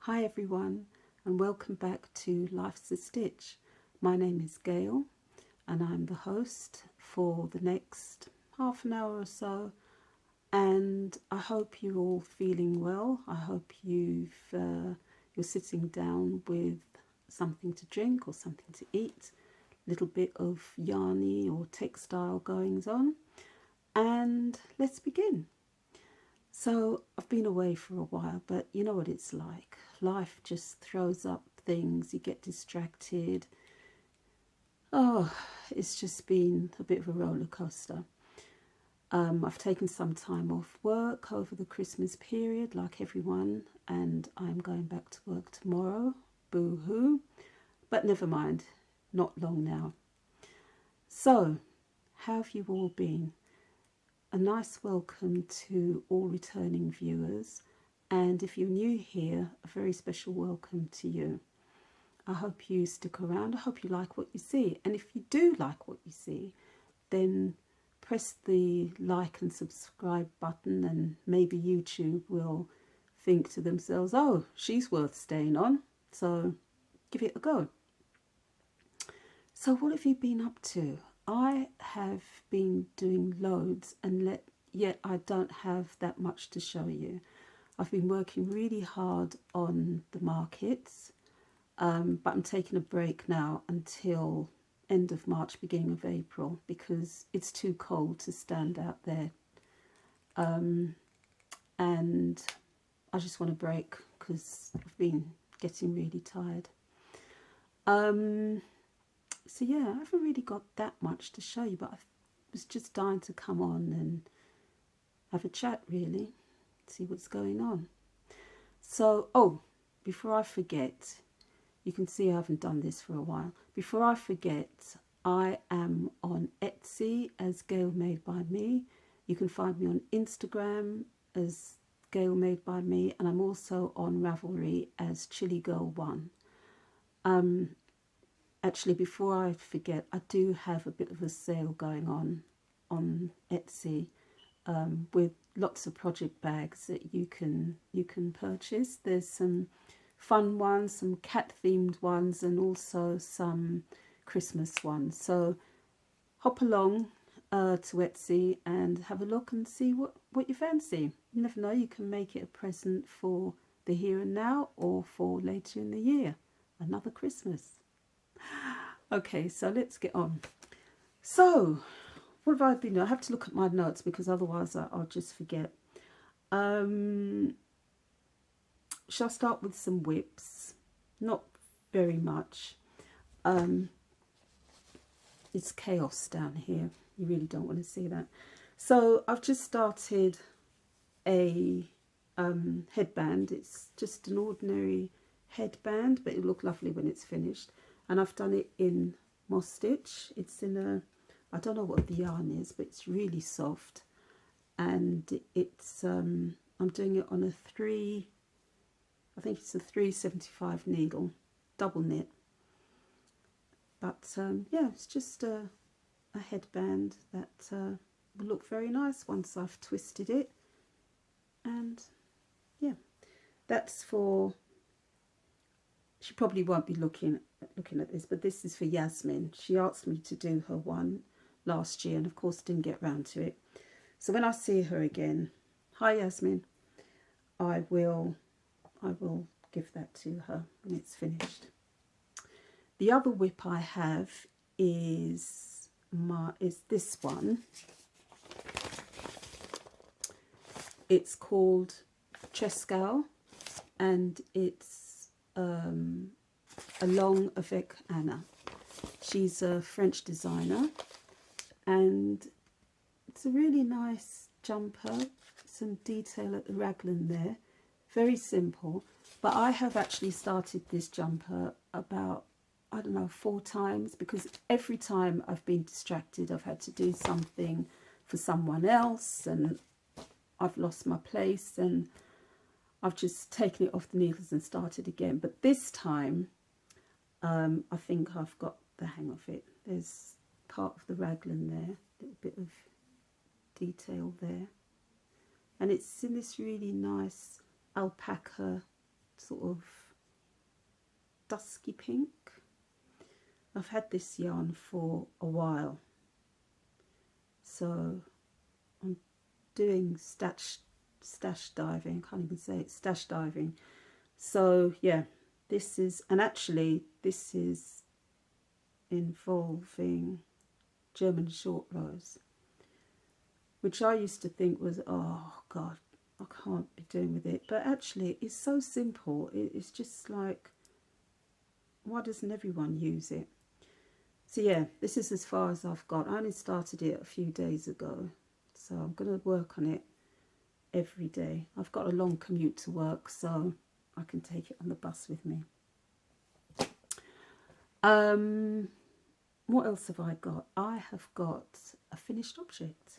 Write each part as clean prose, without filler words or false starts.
Hi everyone, and welcome back to Life's a Stitch. My name is Gail and I'm the host for the next half an hour or so, and I hope you're all feeling well. I hope you're sitting down with something to drink or something to eat, a little bit of yarny or textile goings on, and let's begin. So I've been away for a while, but you know what it's like. Life just throws up things, you get distracted. Oh, it's just been a bit of a roller coaster. I've taken some time off work over the Christmas period, like everyone, and I'm going back to work tomorrow. Boo hoo. But never mind, not long now. So, how have you all been? A nice welcome to all returning viewers, and if you're new here, a very special welcome to you. I hope you stick around. I hope you like what you see, and if you do like what you see, then press the like and subscribe button, and maybe YouTube will think to themselves, oh, she's worth staying on, so give it a go. So what have you been up to? I have been doing loads, and yet I don't have that much to show you. I've been working really hard on the markets, but I'm taking a break now until end of March, beginning of April, because it's too cold to stand out there. And I just want a break because I've been getting really tired. So yeah, I haven't really got that much to show you, but I was just dying to come on and have a chat, really, see what's going on. So, before I forget, you can see I haven't done this for a while. Before I forget, I am on Etsy as Gail Made by Me. You can find me on Instagram as Gail Made by Me, and I'm also on Ravelry as Chili Girl 1. Actually, before I forget, I do have a bit of a sale going on Etsy, with lots of project bags that you can purchase. There's some fun ones, some cat themed ones, and also some Christmas ones. So hop along to Etsy and have a look and see what you fancy. You never know, you can make it a present for the here and now or for later in the year, another Christmas. Okay, so let's get on. So, what have I been doing? I have to look at my notes because otherwise I'll just forget. Shall I start with some whips? Not very much. It's chaos down here. You really don't want to see that. So I've just started a headband. It's just an ordinary headband, but it'll look lovely when it's finished. And I've done it in moss stitch. It's in a, I don't know what the yarn is, but it's really soft. And it's, I'm doing it on a I think it's a 375 needle, double knit. But yeah, it's just a headband that will look very nice once I've twisted it. And yeah, that's for, she probably won't be looking at this, but this is for Yasmin. She asked me to do her one last year, and of course didn't get round to it. So when I see her again, hi Yasmin, I will give that to her when it's finished. The other whip I have is this one. It's called Chescal, and it's along avec Anna. She's a French designer, and it's a really nice jumper. Some detail at the raglan there, very simple. But I have actually started this jumper about, I don't know, 4 times, because every time I've been distracted, I've had to do something for someone else, and I've lost my place, and I've just taken it off the needles and started again. But this time, I think I've got the hang of it. There's part of the raglan there, a little bit of detail there. And it's in this really nice alpaca sort of dusky pink. I've had this yarn for a while, so I'm doing stash diving. I can't even say it, stash diving. So yeah, this is, and actually this is involving German short rows, which I used to think was, oh God, I can't be doing with it. But actually it's so simple. It's just like, why doesn't everyone use it? So yeah, this is as far as I've got. I only started it a few days ago, so I'm going to work on it every day. I've got a long commute to work, so I can take it on the bus with me. What else have I got? I have got a finished object.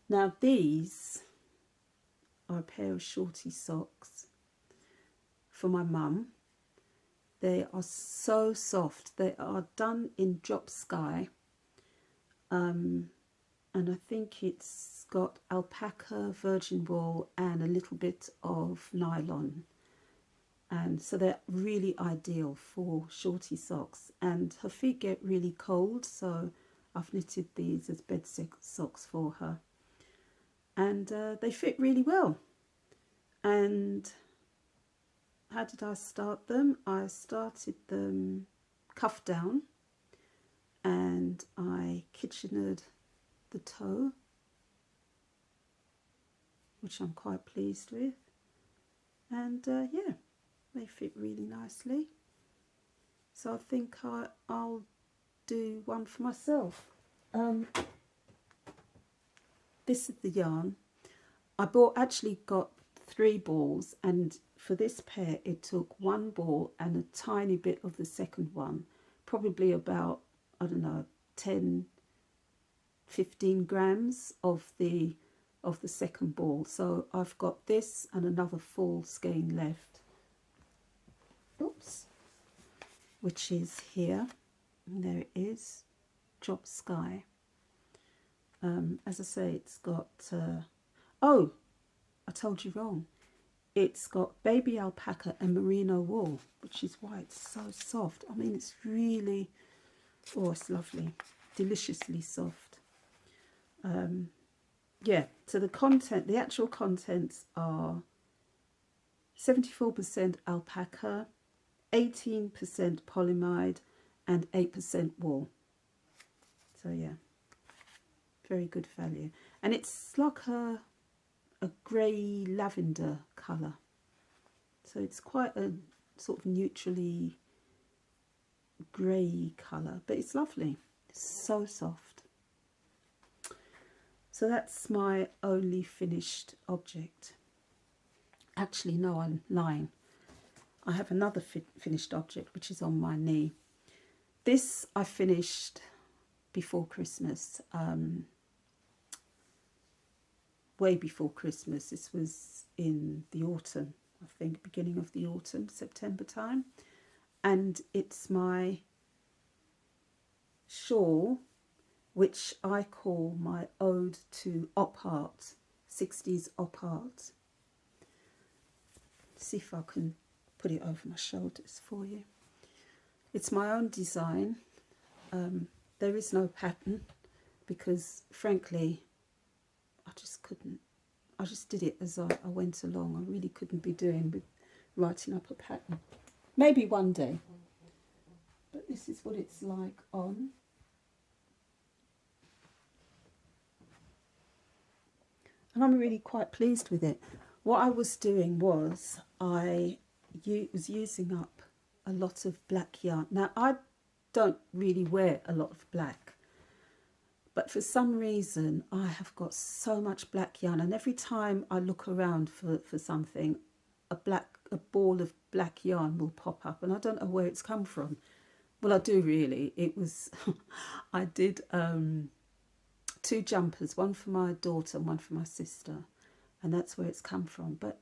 Now these are a pair of shorty socks for my mum. They are so soft. They are done in drop sky, and I think it's got alpaca, virgin wool and a little bit of nylon, and so they're really ideal for shorty socks. And her feet get really cold, so I've knitted these as bed socks for her, and they fit really well. And how did I start them? I started them cuff down, and I kitchenered the toe, which I'm quite pleased with. And yeah, they fit really nicely. So I think I'll do one for myself. This is the yarn. I actually got 3 balls, and for this pair it took 1 ball and a tiny bit of the second one, probably about, I don't know, 10-15 grams of the second ball. So I've got this and another full skein left, oops, which is here, and there it is, drop sky. As I say, it's got oh, I told you wrong. It's got baby alpaca and merino wool, which is why it's so soft. I mean, it's really, oh, it's lovely, deliciously soft. Yeah, so the actual contents are 74% alpaca, 18% polyamide, and 8% wool. So yeah, very good value. And it's like a grey lavender colour. So it's quite a sort of neutrally grey colour, but it's lovely. It's so soft. So that's my only finished object. Actually, no, I'm lying. I have another finished object which is on my knee. This I finished before Christmas, way before Christmas. This was in the autumn, I think, beginning of the autumn, September time. And it's my shawl, which I call my ode to op art, 60s op art. See if I can put it over my shoulders for you. It's my own design. There is no pattern because, frankly, I just couldn't. I just did it as I went along. I really couldn't be doing with writing up a pattern. Maybe one day. But this is what it's like on. And I'm really quite pleased with it. What I was doing was I was using up a lot of black yarn. Now, I don't really wear a lot of black, but for some reason I have got so much black yarn, and every time I look around for something, a ball of black yarn will pop up, and I don't know where it's come from. Well, I do really. It was I did 2 jumpers, one for my daughter and one for my sister, and that's where it's come from. But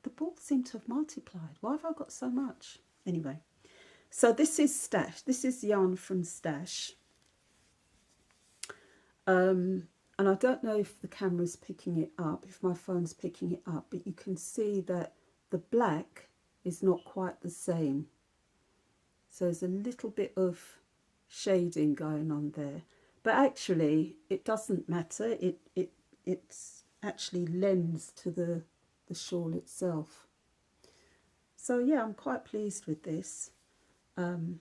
the balls seem to have multiplied. Why have I got so much? Anyway, so this is Stash. This is yarn from Stash. And I don't know if the camera's picking it up, if my phone's picking it up, but you can see that the black is not quite the same. So there's a little bit of shading going on there. But actually, it doesn't matter. It's actually lends to the shawl itself. So yeah, I'm quite pleased with this. And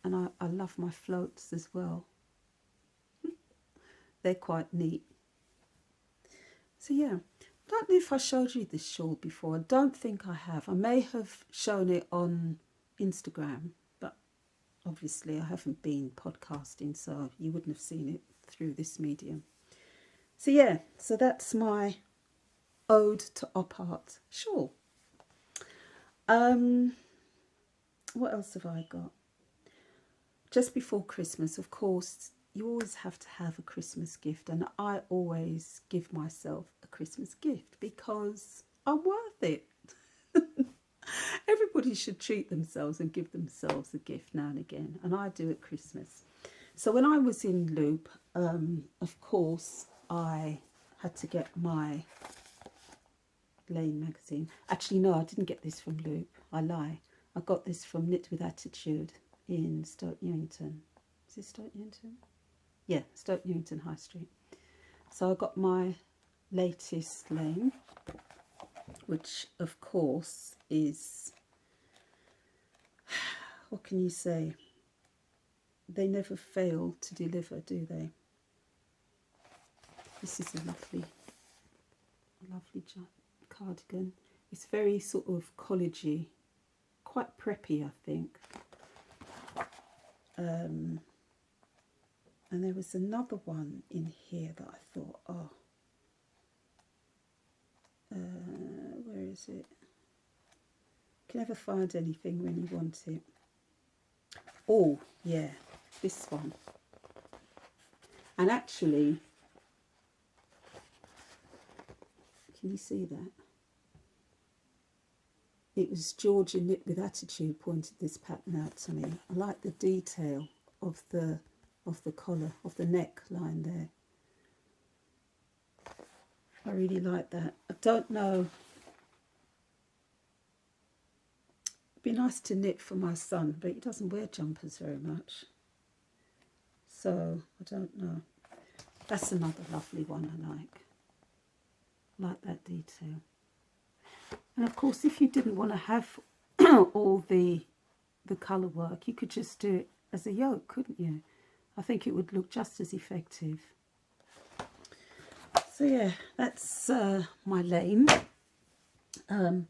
I love my floats as well. They're quite neat. So yeah, I don't know if I showed you this shawl before. I don't think I have. I may have shown it on Instagram, but obviously I haven't been podcasting, so you wouldn't have seen it through this medium. So yeah, so that's my ode to op art shawl. What else have I got? Just before Christmas, of course, you always have to have a Christmas gift, and I always give myself a Christmas gift because I'm worth it. Everybody should treat themselves and give themselves a gift now and again, and I do at Christmas. So when I was in Loop, of course, I had to get my Lane magazine. Actually, no, I didn't get this from Loop. I lie. I got this from Knit with Attitude in Stoke Newington. Is it Stoke Newington? Yeah, Stoke Newington High Street. So I got my latest Lane, which of course is, what can you say? They never fail to deliver, do they? This is a lovely cardigan. It's very sort of collegey, quite preppy, I think. And there was another one in here that I thought, oh, where is it? Can never find anything when you want it. Oh, yeah, this one. And actually, can you see that? It was George in Knit with Attitude pointed this pattern out to me. I like the detail of the collar, of the neckline there. I really like that. I don't know. It'd be nice to knit for my son, but he doesn't wear jumpers very much. So I don't know. That's another lovely one I like. I like that detail. And of course, if you didn't want to have all the colour work, you could just do it as a yoke, couldn't you? I think it would look just as effective. So yeah, that's my Lane. And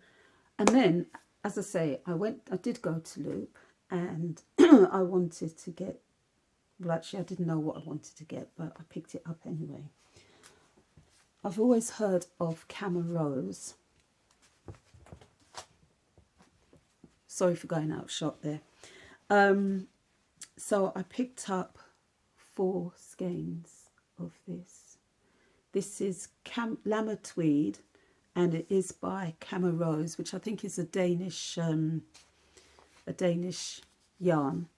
then, as I say, I did go to Loop, and I wanted to get, well actually I didn't know what I wanted to get, but I picked it up anyway. I've always heard of Camel Rose. Sorry for going out of shot there. So I picked up 4 skeins of this. This is Lammer Tweed, and it is by Camel Rose, which I think is a Danish yarn.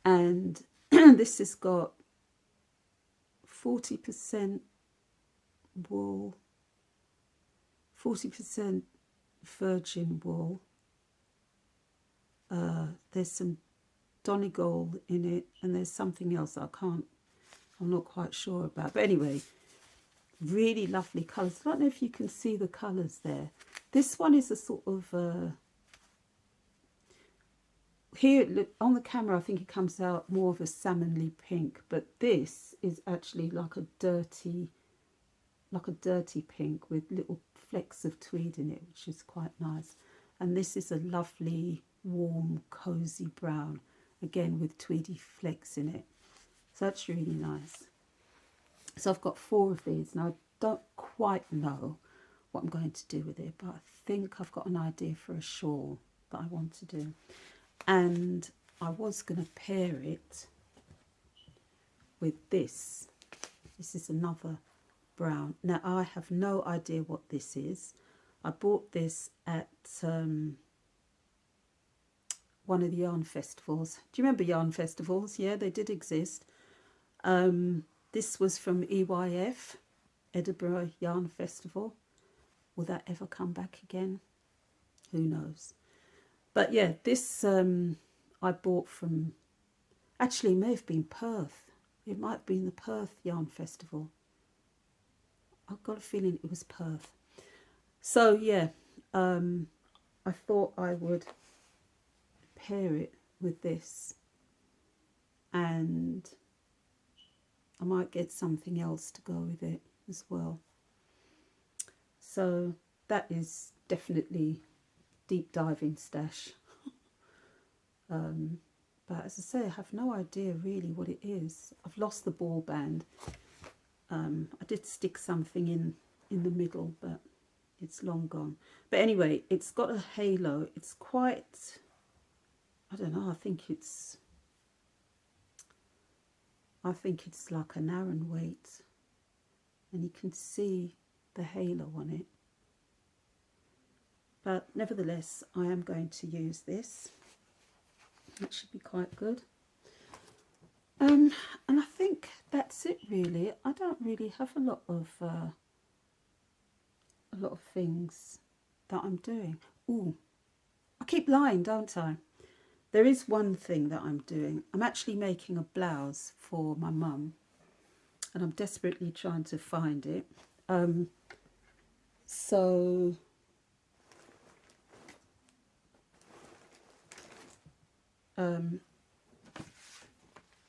And this has got 40% wool, 40% virgin wool. There's some Donegal in it, and there's something else I'm not quite sure about. But anyway, really lovely colours. I don't know if you can see the colours there. This one is a sort of, here on the camera I think it comes out more of a salmonly pink, but this is actually like a dirty pink with little flecks of tweed in it, which is quite nice. And this is a lovely warm cozy brown, again with tweedy flecks in it. So that's really nice. So I've got 4 of these. Now I don't quite know what I'm going to do with it, but I think I've got an idea for a shawl that I want to do. And I was going to pair it with this. This is another brown. Now I have no idea what this is. I bought this at one of the yarn festivals. Do you remember yarn festivals? Yeah, they did exist. This was from EYF, Edinburgh Yarn Festival. Will that ever come back again? who knows. But yeah, this I bought from, actually it may have been Perth. It might have been the Perth Yarn Festival. I've got a feeling it was Perth. So yeah, I thought I would pair it with this, and I might get something else to go with it as well. So that is definitely deep diving stash. But as I say, I have no idea really what it is. I've lost the ball band. I did stick something in the middle, but it's long gone. But anyway, it's got a halo. It's quite, I don't know, I think it's like an Aran weight, and you can see the halo on it. But nevertheless, I am going to use this. That should be quite good. And I think that's it really. I don't really have a lot of things that I'm doing. Ooh, I keep lying, don't I? There is one thing that I'm doing. I'm actually making a blouse for my mum, and I'm desperately trying to find it. So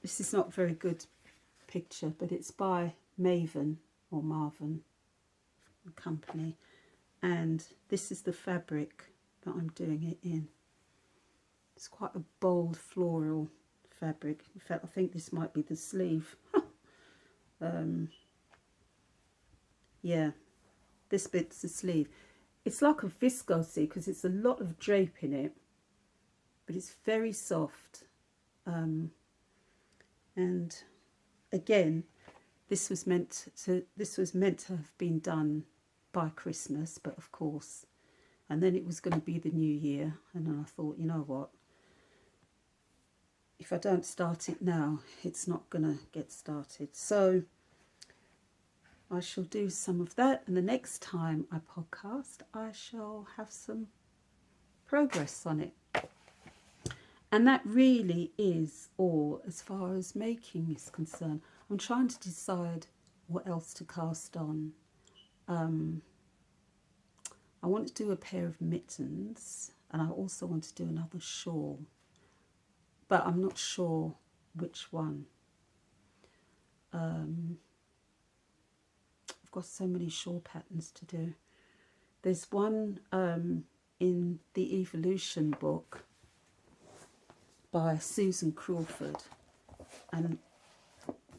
this is not a very good picture, but it's by Maven or Marvin company, and this is the fabric that I'm doing it in. It's quite a bold floral fabric. In fact, I think this might be the sleeve. Yeah, this bit's the sleeve. It's like a viscose because it's a lot of drape in it, but it's very soft. And again, this was meant to have been done by Christmas, but of course, and then it was going to be the new year, and then I thought, you know what, if I don't start it now, it's not going to get started. So I shall do some of that, and the next time I podcast, I shall have some progress on it. And that really is all as far as making is concerned. I'm trying to decide what else to cast on. I want to do a pair of mittens, and I also want to do another shawl, but I'm not sure which one. I've got so many shawl patterns to do. There's one in the Evolution book by Susan Crawford, and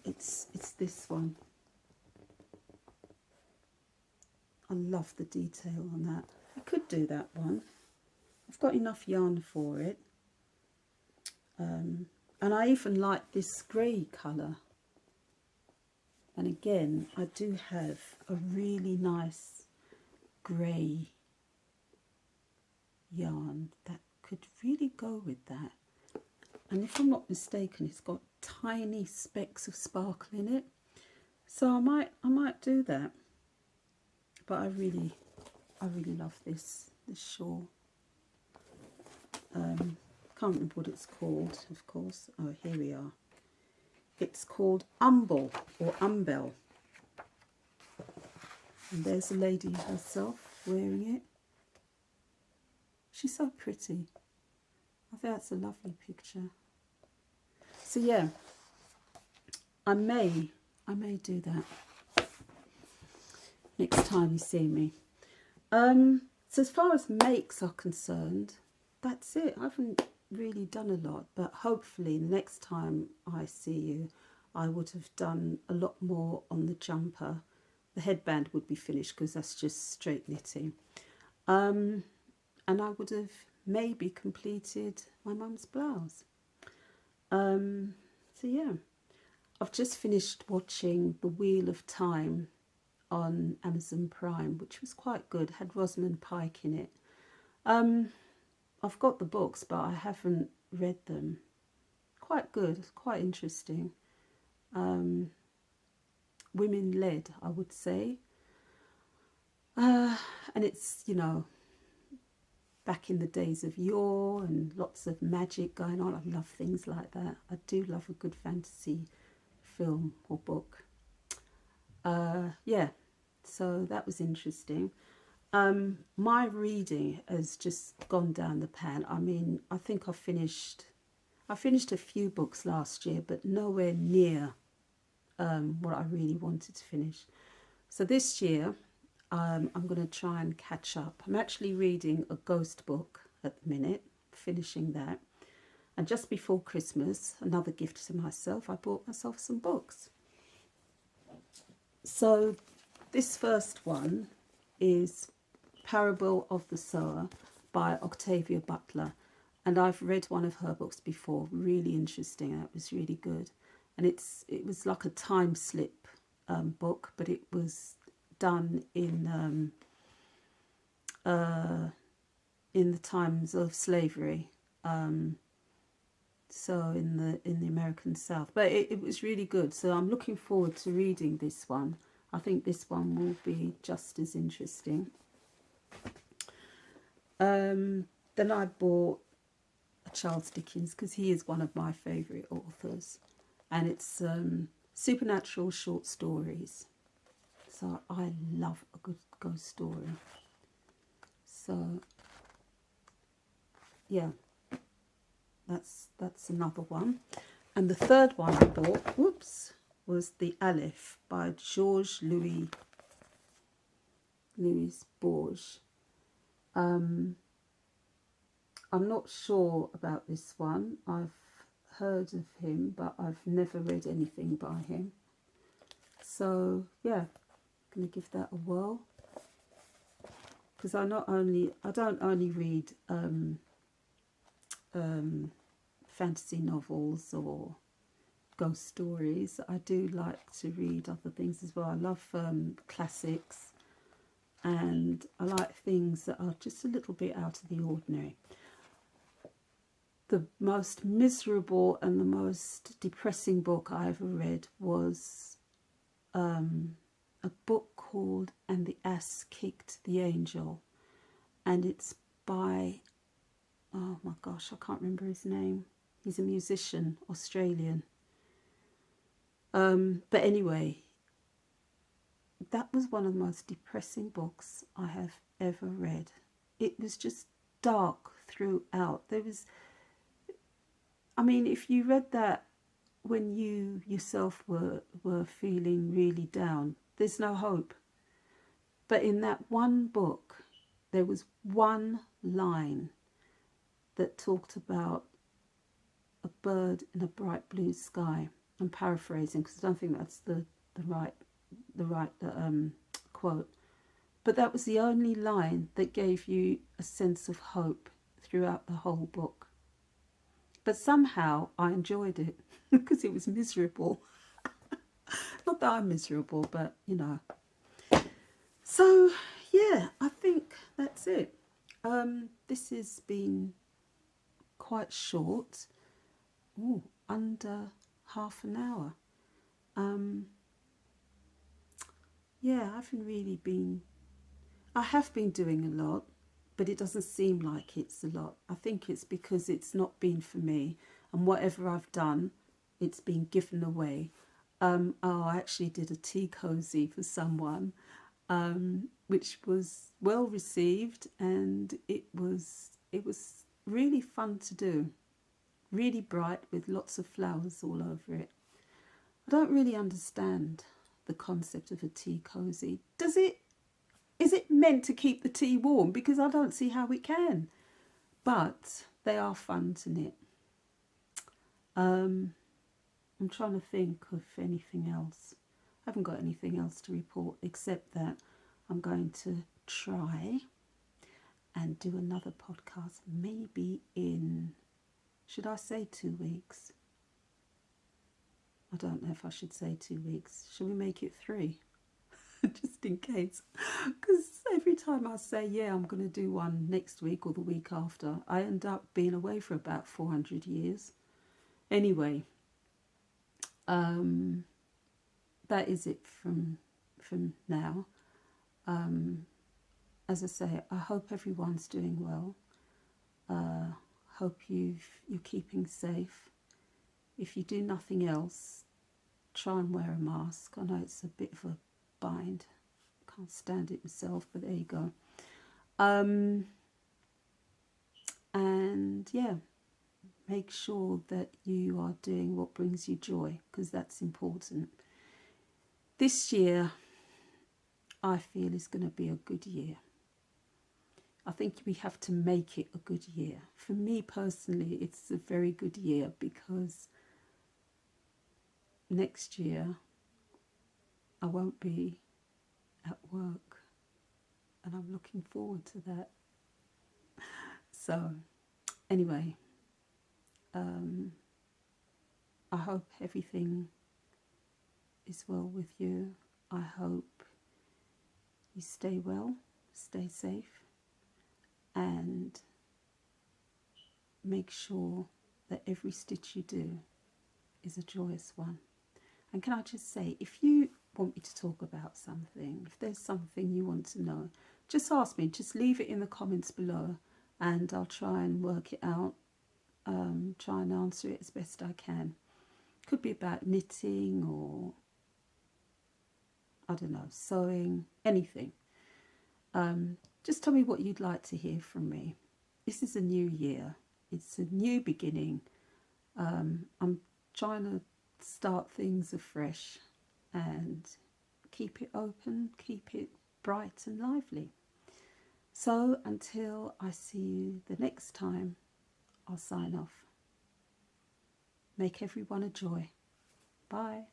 it's this one. I love the detail on that. I could do that one. I've got enough yarn for it. And I even like this grey colour. And again, I do have a really nice grey yarn that could really go with that. And if I'm not mistaken, it's got tiny specks of sparkle in it. So I might do that. But I really love this shawl. Can't remember what it's called, of course. Oh, here we are. It's called Umbel or Umbel. And there's a lady herself wearing it. She's so pretty. I think that's a lovely picture. So yeah, I may do that next time you see me. So as far as makes are concerned, that's it. I haven't really done a lot, but hopefully the next time I see you, I would have done a lot more on the jumper. The headband would be finished because that's just straight knitting. And I would have maybe completed my mum's blouse. So yeah, I've just finished watching The Wheel of Time on Amazon Prime, which was quite good. Had Rosamund Pike in it. I've got the books, but I haven't read them. Quite good, quite interesting. Women-led, I would say. And it's, you know, back in the days of yore and lots of magic going on. I love things like that. I do love a good fantasy film or book. Yeah, so that was interesting. My reading has just gone down the pan. I mean, I think I finished a few books last year, but nowhere near what I really wanted to finish. So this year, I'm going to try and catch up. I'm actually reading a ghost book at the minute, finishing that. And just before Christmas, another gift to myself, I bought myself some books. So this first one is Parable of the Sower by Octavia Butler. And I've read one of her books before, really interesting. It was really good. And it was like a time slip book, but it was done in the times of slavery. So in the American South, but it was really good. So I'm looking forward to reading this one. I think this one will be just as interesting. Then I bought Charles Dickens because he is one of my favourite authors, and it's supernatural short stories. So I love a good ghost story. So yeah, that's another one. And the third one I bought, was The Aleph by Georges Louis Bourges. I'm not sure about this one. I've heard of him, but I've never read anything by him. So yeah, I'm gonna give that a whirl, because I don't only read fantasy novels or ghost stories. I do like to read other things as well. I love classics, and I like things that are just a little bit out of the ordinary. The most miserable and the most depressing book I ever read was a book called And the Ass Kicked the Angel, and it's by, oh my gosh, I can't remember his name. He's a musician, Australian. But anyway, that was one of the most depressing books I have ever read. It was just dark throughout. If you read that when you yourself were feeling really down, there's no hope. But in that one book, there was one line that talked about a bird in a bright blue sky. I'm paraphrasing because I don't think that's the right quote. But that was the only line that gave you a sense of hope throughout the whole book. But somehow I enjoyed it because it was miserable. Not that I'm miserable, but you know. So yeah, I think that's it. This has been quite short. Under half an hour. Yeah, I haven't really been. I have been doing a lot, but it doesn't seem like it's a lot. I think it's because it's not been for me, and whatever I've done, it's been given away. I actually did a tea cozy for someone, which was well received, and it was really fun to do. Really bright with lots of flowers all over it. I don't really understand the concept of a tea cozy. Is it meant to keep the tea warm? Because I don't see how it can. But they are fun to knit. I'm trying to think of anything else. I haven't got anything else to report except that I'm going to try and do another podcast maybe in, should I say 2 weeks? I don't know if I should say 2 weeks. Shall we make it 3? Just in case. Because every time I say, yeah, I'm going to do one next week or the week after, I end up being away for about 400 years. Anyway, that is it from now. As I say, I hope everyone's doing well. Hope you're keeping safe. If you do nothing else, try and wear a mask. I know it's a bit of a bind. Can't stand it myself, but there you go. And yeah, make sure that you are doing what brings you joy, because that's important. This year, I feel, is going to be a good year. I think we have to make it a good year. For me personally, it's a very good year, because next year I won't be at work, and I'm looking forward to that. So anyway, I hope everything is well with you. I hope you stay well, stay safe, and make sure that every stitch you do is a joyous one. And can I just say, if you want me to talk about something, if there's something you want to know, just ask me. Just leave it in the comments below, and I'll try and work it out, try and answer it as best I can. Could be about knitting, or I don't know, sewing, anything. Just tell me what you'd like to hear from me. This is a new year. It's a new beginning. I'm trying to start things afresh and keep it open, keep it bright and lively. So until I see you the next time, I'll sign off. Make everyone a joy. Bye.